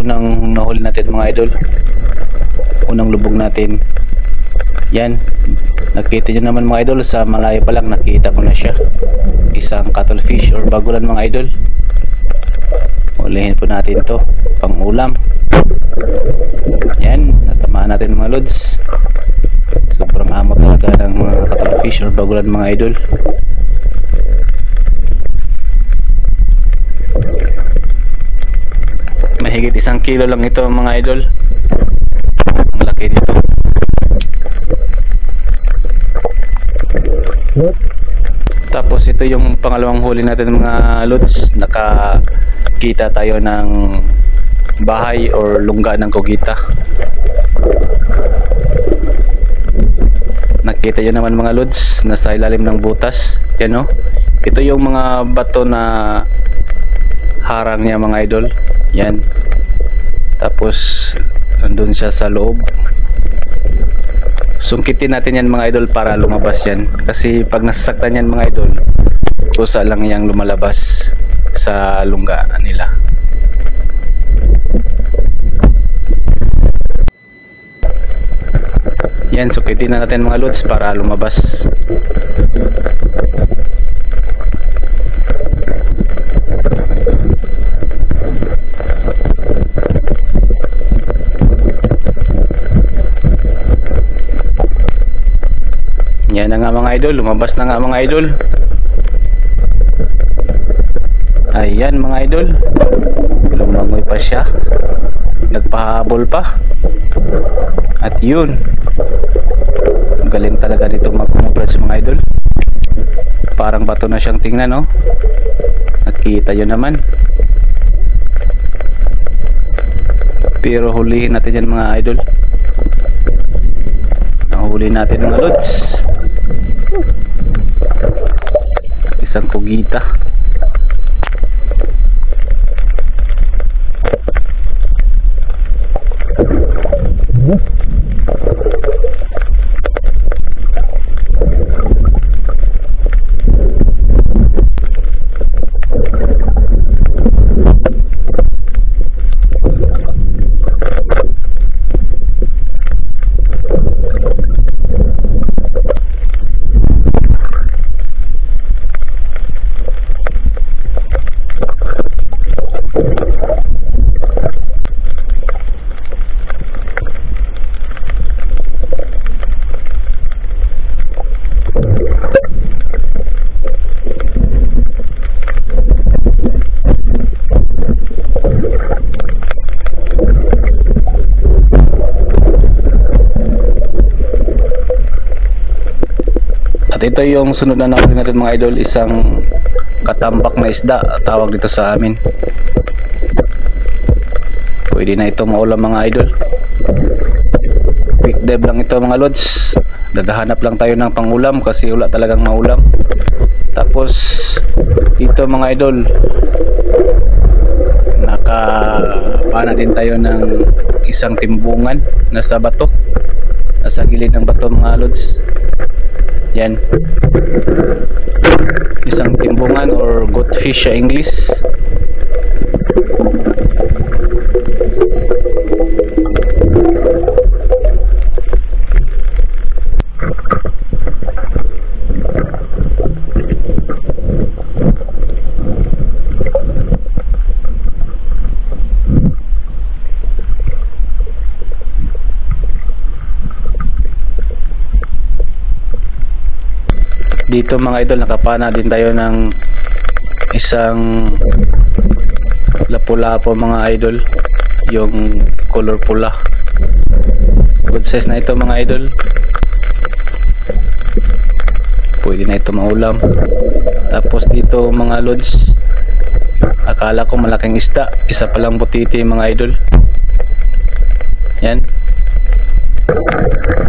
unang nahuli natin mga idol, unang lubog natin. Yan, nakita nyo naman mga idol, sa malayo pa lang nakita ko na siya, isang cuttlefish or bagulan mga idol. Ulihin po natin to pang ulam. Yan, natamaan natin mga lods. Sobrang amo talaga ng mga cuttlefish or bagulan mga idol. Mahigit 1 kilo lang ito mga idol. Ang laki nito. Tapos ito yung pangalawang huli natin mga lods. Nakakita tayo ng bahay or lungga ng kugita. Nakita nyo naman mga lods, nasa ilalim ng butas. Yan o. Ito yung mga bato na harang niya mga idol. Yan. Tapos nandun siya sa loob. Sungkitin natin yan mga idol para lumabas yan. Kasi pag nasasaktan yan mga idol, kusa lang yang lumalabas sa lungga nila. Yan, sungkitin na natin mga lods para lumabas. Yan na nga mga idol, lumabas na nga mga idol. Ayan mga idol, lumangoy pa siya, nagpahabol pa. At yun, galing talaga dito mag-camouflage mga idol. Parang bato na siyang tingnan, no? Nakita yun naman. Pero hulihin natin yan mga idol. Nahuli natin mga lods. Isang kugita. At ito yung sunod na nahuli natin mga idol, isang katambak na isda, tawag dito sa amin. Pwede na ito maulam mga idol. Quick dive lang ito mga lods. Naghahanap lang tayo ng pangulam kasi wala talagang maulam. Tapos dito mga idol, nakapana din tayo ng isang timbungan nasa bato, nasa gilid ng bato mga lods. Yan, isang timbungan or goatfish sa English. Dito mga idol, nakapana din tayo ng isang lapu-lapo mga idol, yung color pula. Good size na ito mga idol. Pwede na ito maulam. Tapos dito mga lods, akala ko malaking isda, isa palang butiti mga idol. Yan.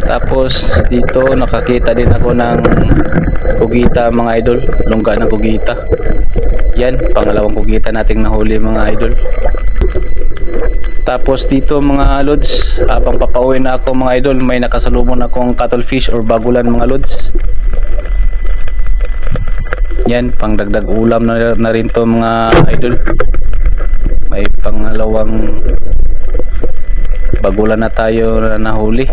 Tapos dito nakakita din ako ng kugita mga idol, lungga ng kugita. Yan, pangalawang kugita nating nahuli mga idol. Tapos dito mga lods, habang papauwi na ako mga idol, may nakasalubong akong cuttlefish or bagulan mga lods. Yan, pangdagdag ulam na rin to mga idol. May pangalawang bagulan na tayo na nahuli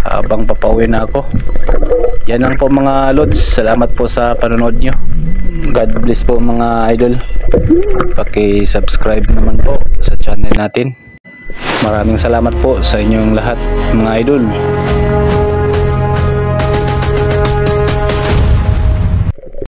habang papauwi na ako. Yan lang po mga lods, salamat po sa panonood nyo. God bless po mga idol. Paki-subscribe naman po sa channel natin. Maraming salamat po sa inyong lahat mga idol.